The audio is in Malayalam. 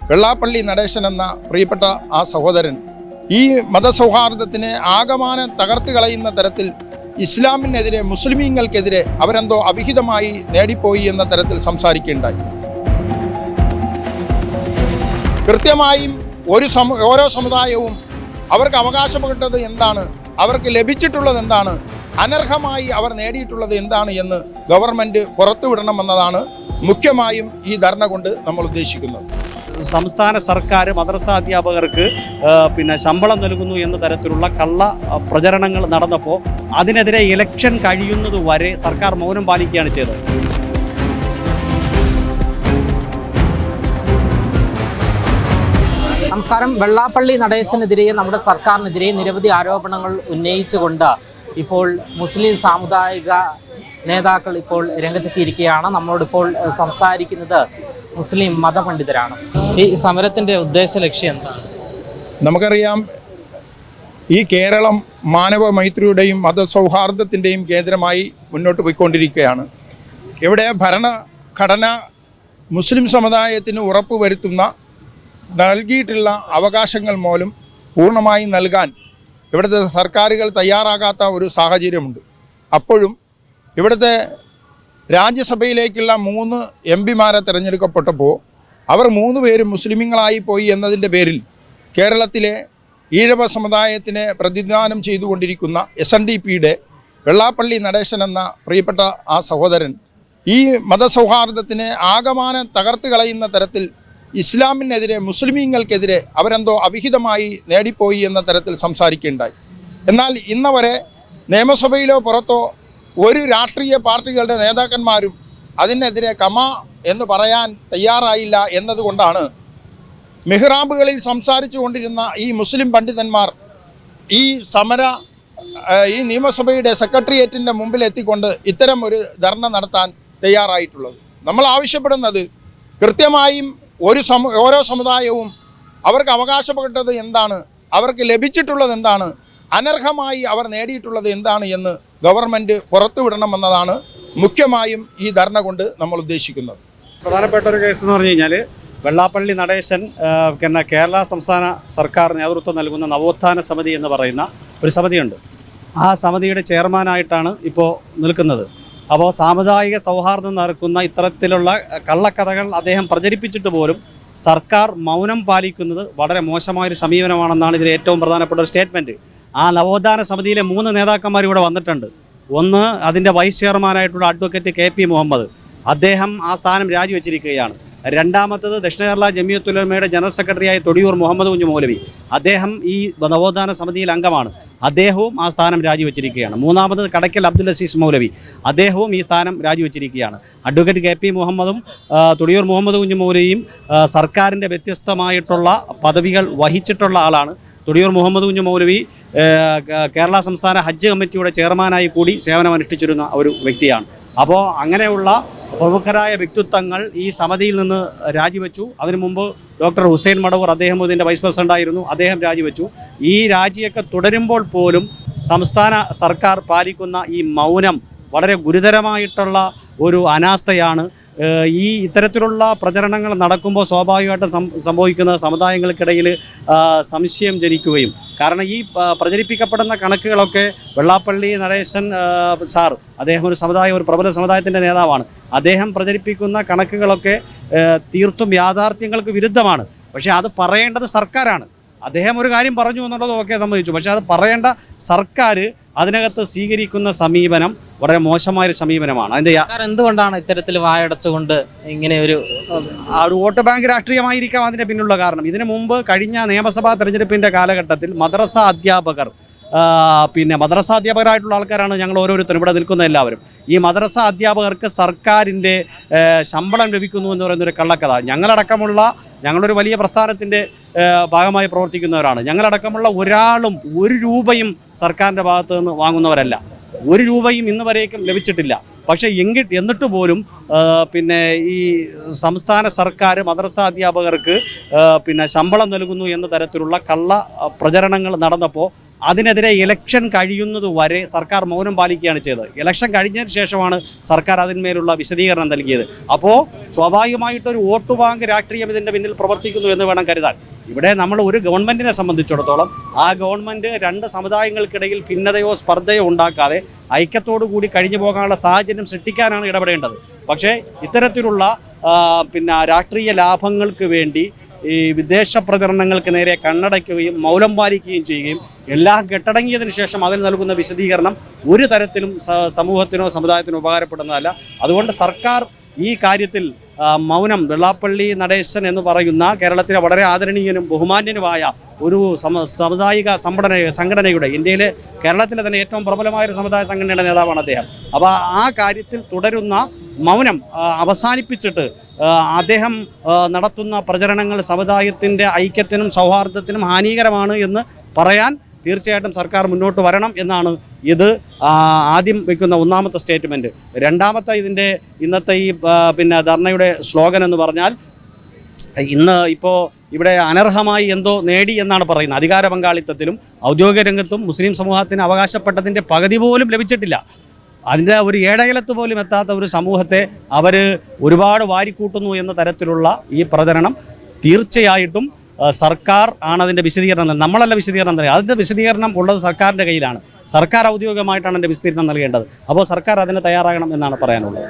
വെള്ളാപ്പള്ളി നടേശൻ എന്ന പ്രിയപ്പെട്ട ആ സഹോദരൻ ഈ മതസൗഹാർദ്ദത്തിനെ ആകമാനം തകർത്ത് കളയുന്ന തരത്തിൽ ഇസ്ലാമിനെതിരെ, മുസ്ലിമീങ്ങൾക്കെതിരെ അവരെന്തോ അവിഹിതമായി നേടിപ്പോയി എന്ന തരത്തിൽ സംസാരിക്കുകയുണ്ടായി. കൃത്യമായും ഓരോ സമുദായവും അവർക്ക് അവകാശപ്പെട്ടത് എന്താണ്, അവർക്ക് ലഭിച്ചിട്ടുള്ളത് എന്താണ്, അനർഹമായി അവർ നേടിയിട്ടുള്ളത് എന്താണ് എന്ന് ഗവൺമെൻറ് പുറത്തുവിടണമെന്നതാണ് മുഖ്യമായും ഈ ധർണ കൊണ്ട് നമ്മൾ ഉദ്ദേശിക്കുന്നത്. സംസ്ഥാന സർക്കാർ മദ്രസ അധ്യാപകർക്ക് ശമ്പളം നൽകുന്നു എന്ന തരത്തിലുള്ള കള്ള പ്രചരണങ്ങൾ നടന്നപ്പോൾ അതിനെതിരെ ഇലക്ഷൻ കഴിയുന്നതുവരെ സർക്കാർ മൗനം പാലിക്കുകയാണ് ചെയ്തത്. നമസ്കാരം. വെള്ളാപ്പള്ളി നടേശനെതിരെ നമ്മുടെ സർക്കാരിനെതിരെ നിരവധി ആരോപണങ്ങൾ ഉന്നയിച്ചുകൊണ്ട് ഇപ്പോൾ മുസ്ലിം സാമുദായിക നേതാക്കൾ ഇപ്പോൾ രംഗത്തെത്തിയിരിക്കുകയാണ്. നമ്മളോടിപ്പോൾ സംസാരിക്കുന്നത് മുസ്ലിം മതപണ്ഡിതരാണ്. ഈ സമരത്തിൻ്റെ ഉദ്ദേശ ലക്ഷ്യം എന്താണ്? നമുക്കറിയാം, ഈ കേരളം മാനവ മൈത്രിയുടെയും മതസൗഹാർദ്ദത്തിൻ്റെയും കേന്ദ്രമായി മുന്നോട്ട് പോയിക്കൊണ്ടിരിക്കുകയാണ്. ഇവിടെ ഭരണഘടന മുസ്ലിം സമുദായത്തിന് ഉറപ്പുവരുത്തുന്ന നൽകിയിട്ടുള്ള അവകാശങ്ങൾ മൂലം പൂർണ്ണമായി നൽകാൻ ഇവിടുത്തെ സർക്കാരുകൾ തയ്യാറാകാത്ത ഒരു സാഹചര്യമുണ്ട്. അപ്പോഴും ഇവിടുത്തെ രാജ്യസഭയിലേക്കുള്ള 3 എംപിമാരെ തിരഞ്ഞെടുക്കപ്പെട്ടപ്പോൾ അവർ 3 പേരും മുസ്ലിമീങ്ങളായി പോയി എന്നതിൻ്റെ പേരിൽ കേരളത്തിലെ ഈഴവ സമുദായത്തിനെ പ്രതിനിധാനം ചെയ്തുകൊണ്ടിരിക്കുന്ന SNDPയുടെ വെള്ളാപ്പള്ളി നടേശൻ എന്ന പ്രിയപ്പെട്ട ആ സഹോദരൻ ഈ മതസൗഹാർദ്ദത്തിനെ ആകമാനം തകർത്ത് കളയുന്ന തരത്തിൽ ഇസ്ലാമിനെതിരെ, മുസ്ലിമീങ്ങൾക്കെതിരെ അവരെന്തോ അവിഹിതമായി നേടിപ്പോയി എന്ന തരത്തിൽ സംസാരിക്കുകയുണ്ടായി. എന്നാൽ ഇന്നവരെ നിയമസഭയിലോ പുറത്തോ ഒരു രാഷ്ട്രീയ പാർട്ടികളുടെ നേതാക്കന്മാരും അതിനെതിരെ എന്ന് പറയാൻ തയ്യാറായില്ല എന്നതുകൊണ്ടാണ് മിഹ്റാബുകളിൽ സംസാരിച്ചു കൊണ്ടിരുന്ന ഈ മുസ്ലിം പണ്ഡിതന്മാർ ഈ നിയമസഭയുടെ സെക്രട്ടേറിയറ്റിൻ്റെ മുമ്പിൽ എത്തിക്കൊണ്ട് ഇത്തരം ഒരു ധർണ നടത്താൻ തയ്യാറായിട്ടുള്ളത്. നമ്മൾ ആവശ്യപ്പെടുന്നത് കൃത്യമായും ഓരോ സമുദായവും അവർക്ക് അവകാശപ്പെട്ടത് എന്താണ്, അവർക്ക് ലഭിച്ചിട്ടുള്ളത് എന്താണ്, അനർഹമായി അവർ നേടിയിട്ടുള്ളത് എന്താണ് എന്ന് ഗവൺമെൻറ് പുറത്തുവിടണമെന്നതാണ് മുഖ്യമായും ഈ ധർണ കൊണ്ട് നമ്മൾ ഉദ്ദേശിക്കുന്നത്. പ്രധാനപ്പെട്ട ഒരു കേസ് എന്ന് പറഞ്ഞു കഴിഞ്ഞാൽ വെള്ളാപ്പള്ളി നടേശൻ കേരള സംസ്ഥാന സർക്കാർ നേതൃത്വം നൽകുന്ന നവോത്ഥാന സമിതി എന്ന് പറയുന്ന ഒരു സമിതിയുണ്ട്. ആ സമിതിയുടെ ചെയർമാനായിട്ടാണ് ഇപ്പോൾ നിൽക്കുന്നത്. അപ്പോൾ സാമുദായിക സൗഹാർദ്ദം നടക്കുന്ന ഇത്തരത്തിലുള്ള കള്ളക്കഥകൾ അദ്ദേഹം പ്രചരിപ്പിച്ചിട്ട് പോലും സർക്കാർ മൗനം പാലിക്കുന്നത് വളരെ മോശമായൊരു സമീപനമാണെന്നാണ് ഇതിൽ ഏറ്റവും പ്രധാനപ്പെട്ട ഒരു സ്റ്റേറ്റ്മെൻറ്റ്. ആ നവോത്ഥാന സമിതിയിലെ 3 നേതാക്കന്മാർ ഇവിടെ വന്നിട്ടുണ്ട്. ഒന്ന് അതിൻ്റെ വൈസ് ചെയർമാനായിട്ടുള്ള അഡ്വക്കേറ്റ് KP മുഹമ്മദ്, അദ്ദേഹം ആ സ്ഥാനം രാജിവെച്ചിരിക്കുകയാണ്. രണ്ടാമത്തത് ദക്ഷിണ കേരള ജമിയത്തുൽ ഉലമയുടെ ജനറൽ സെക്രട്ടറിയായ തൊടിയൂർ മുഹമ്മദ് കുഞ്ഞ് മൗലവി, അദ്ദേഹം ഈ നവോത്ഥാന സമിതിയിൽ അംഗമാണ്, അദ്ദേഹവും ആ സ്ഥാനം രാജിവെച്ചിരിക്കുകയാണ്. മൂന്നാമത് കടയ്ക്കൽ അബ്ദുൽ അസീസ് മൗലവി, അദ്ദേഹവും ഈ സ്ഥാനം രാജിവെച്ചിരിക്കുകയാണ്. അഡ്വക്കേറ്റ് KP മുഹമ്മദും തൊടിയൂർ മുഹമ്മദ് കുഞ്ഞ് മൗലവിയും സർക്കാരിൻ്റെ വ്യത്യസ്തമായിട്ടുള്ള പദവികൾ വഹിച്ചിട്ടുള്ള ആളാണ്. തൊടിയൂർ മുഹമ്മദ് കുഞ്ഞ് മൗലവി കേരള സംസ്ഥാന ഹജ്ജ് കമ്മിറ്റിയുടെ ചെയർമാനായി കൂടി സേവനമനുഷ്ഠിച്ചിരുന്ന ഒരു വ്യക്തിയാണ്. അപ്പോൾ അങ്ങനെയുള്ള പ്രമുഖരായ വ്യക്തിത്വങ്ങൾ ഈ സമിതിയിൽ നിന്ന് രാജിവെച്ചു. അതിനു മുമ്പ് ഡോക്ടർ ഹുസൈൻ മടവൂർ, അദ്ദേഹം ഇതിൻ്റെ വൈസ് പ്രസിഡൻ്റായിരുന്നു, അദ്ദേഹം രാജിവെച്ചു. ഈ രാജിയൊക്കെ തുടരുമ്പോൾ പോലും സംസ്ഥാന സർക്കാർ പാലിക്കുന്ന ഈ മൗനം വളരെ ഗുരുതരമായിട്ടുള്ള ഒരു അനാസ്ഥയാണ്. ഈ ഇത്തരത്തിലുള്ള പ്രചരണങ്ങൾ നടക്കുമ്പോൾ സ്വാഭാവികമായിട്ടും സംഭവിക്കുന്ന സമുദായങ്ങൾക്കിടയിൽ സംശയം ജനിക്കുകയും, കാരണം ഈ പ്രചരിപ്പിക്കപ്പെടുന്ന കണക്കുകളൊക്കെ വെള്ളാപ്പള്ളി നടേശൻ സാർ, അദ്ദേഹം ഒരു പ്രബല സമുദായത്തിൻ്റെ നേതാവാണ്. അദ്ദേഹം പ്രചരിപ്പിക്കുന്ന കണക്കുകളൊക്കെ തീർത്തും യാഥാർത്ഥ്യങ്ങൾക്ക് വിരുദ്ധമാണ്. പക്ഷേ അത് പറയേണ്ടത് സർക്കാരാണ്. അദ്ദേഹം ഒരു കാര്യം പറഞ്ഞു എന്നുള്ളത് ഓക്കെ, സമ്മതിച്ചു. പക്ഷേ അത് പറയേണ്ട സർക്കാർ അതിനകത്ത് സ്വീകരിക്കുന്ന സമീപനം വളരെ മോശമായൊരു സമീപനമാണ്. അതിൻ്റെ എന്തുകൊണ്ടാണ് ഇത്തരത്തിൽ വായടച്ചുകൊണ്ട് ഇങ്ങനെ ഒരു വോട്ട് ബാങ്ക് രാഷ്ട്രീയമായിരിക്കാം അതിൻ്റെ പിന്നിലുള്ള കാരണം. ഇതിനു മുമ്പ് കഴിഞ്ഞ നിയമസഭാ തെരഞ്ഞെടുപ്പിൻ്റെ കാലഘട്ടത്തിൽ മദ്രസ അധ്യാപകരായിട്ടുള്ള ആൾക്കാരാണ് ഞങ്ങൾ ഓരോരുത്തരും ഇവിടെ നിൽക്കുന്ന എല്ലാവരും. ഈ മദ്രസ അധ്യാപകർക്ക് സർക്കാരിൻ്റെ ശമ്പളം ലഭിക്കുന്നു എന്ന് പറയുന്നൊരു കള്ളക്കഥ. ഞങ്ങളൊരു വലിയ പ്രസ്ഥാനത്തിൻ്റെ ഭാഗമായി പ്രവർത്തിക്കുന്നവരാണ്. ഞങ്ങളടക്കമുള്ള ഒരാളും 1 രൂപയും സർക്കാരിൻ്റെ ഭാഗത്ത് നിന്ന് വാങ്ങുന്നവരല്ല. 1 രൂപയും ഇന്ന് വരേക്കും ലഭിച്ചിട്ടില്ല. പക്ഷേ എന്നിട്ട് പോലും ഈ സംസ്ഥാന സർക്കാർ മദ്രസ അധ്യാപകർക്ക് ശമ്പളം നൽകുന്നു എന്ന തരത്തിലുള്ള കള്ള പ്രചരണങ്ങൾ നടന്നപ്പോൾ അതിനെതിരെ ഇലക്ഷൻ കഴിയുന്നത് വരെ സർക്കാർ മൗനം പാലിക്കുകയാണ് ചെയ്തത്. ഇലക്ഷൻ കഴിഞ്ഞതിന് ശേഷമാണ് സർക്കാർ അതിന്മേലുള്ള വിശദീകരണം നൽകിയത്. അപ്പോൾ സ്വാഭാവികമായിട്ടൊരു വോട്ട് ബാങ്ക് രാഷ്ട്രീയം ഇതിൻ്റെ പിന്നിൽ പ്രവർത്തിക്കുന്നു എന്ന് വേണം കരുതാൻ. ഇവിടെ നമ്മൾ ഒരു ഗവൺമെൻറ്റിനെ സംബന്ധിച്ചിടത്തോളം ആ ഗവൺമെൻറ് രണ്ട് സമുദായങ്ങൾക്കിടയിൽ ഭിന്നതയോ സ്പർദ്ധയോ ഉണ്ടാക്കാതെ ഐക്യത്തോടു കൂടി കഴിഞ്ഞു പോകാനുള്ള സാഹചര്യം സൃഷ്ടിക്കാനാണ് ഇടപെടേണ്ടത്. പക്ഷേ ഇത്തരത്തിലുള്ള രാഷ്ട്രീയ ലാഭങ്ങൾക്ക് വേണ്ടി ഈ വിദേശ പ്രചരണങ്ങൾക്ക് നേരെ കണ്ണടയ്ക്കുകയും മൗനം പാലിക്കുകയും ചെയ്യുകയും എല്ലാം കെട്ടടങ്ങിയതിന് ശേഷം അതിൽ നൽകുന്ന വിശദീകരണം ഒരു തരത്തിലും സമൂഹത്തിനോ സമുദായത്തിനോ ഉപകാരപ്പെടുന്നതല്ല. അതുകൊണ്ട് സർക്കാർ ഈ കാര്യത്തിൽ മൗനം, വെള്ളാപ്പള്ളി നടേശൻ എന്ന് പറയുന്ന കേരളത്തിലെ വളരെ ആദരണീയനും ബഹുമാന്യനുമായ ഒരു സാമുദായിക സംഘടനയുടെ ഇന്ത്യയിലെ കേരളത്തിലെ തന്നെ ഏറ്റവും പ്രബലമായൊരു സമുദായ സംഘടനയുടെ നേതാവാണ് അദ്ദേഹം. അപ്പോൾ ആ കാര്യത്തിൽ തുടരുന്ന മൗനം അവസാനിപ്പിച്ചിട്ട് അദ്ദേഹം നടത്തുന്ന പ്രചരണങ്ങൾ സമുദായത്തിൻ്റെ ഐക്യത്തിനും സൗഹാർദ്ദത്തിനും ഹാനികരമാണ് എന്ന് പറയാൻ തീർച്ചയായിട്ടും സർക്കാർ മുന്നോട്ട് വരണം എന്നാണ് ഇത് ആദ്യം വയ്ക്കുന്ന ഒന്നാമത്തെ സ്റ്റേറ്റ്മെൻറ്റ്. രണ്ടാമത്തെ ഇന്നത്തെ ഈ ധർണയുടെ സ്ലോഗൻ എന്ന് പറഞ്ഞാൽ, ഇന്ന് ഇപ്പോൾ ഇവിടെ അനർഹമായി എന്തോ നേടി എന്നാണ് പറയുന്നത്. അധികാര പങ്കാളിത്തത്തിലും ഔദ്യോഗിക രംഗത്തും മുസ്ലിം സമൂഹത്തിന് അവകാശപ്പെട്ടതിൻ്റെ പകുതി പോലും ലഭിച്ചിട്ടില്ല. അതിൻ്റെ ഒരു ഏഴയലത്ത് പോലും എത്താത്ത ഒരു സമൂഹത്തെ അവർ ഒരുപാട് വാരിക്കൂട്ടുന്നു എന്ന തരത്തിലുള്ള ഈ പ്രചരണം തീർച്ചയായിട്ടും സർക്കാർ ആണ് അതിൻ്റെ വിശദീകരണം. നമ്മളല്ല വിശദീകരണം നൽകുക, അതിൻ്റെ വിശദീകരണം ഉള്ളത് സർക്കാരിൻ്റെ കയ്യിലാണ്. സർക്കാർ ഔദ്യോഗികമായിട്ടാണ് അതിൻ്റെ വിശദീകരണം നൽകേണ്ടത്. അപ്പോൾ സർക്കാർ അതിന് തയ്യാറാകണം എന്നാണ് പറയാനുള്ളത്.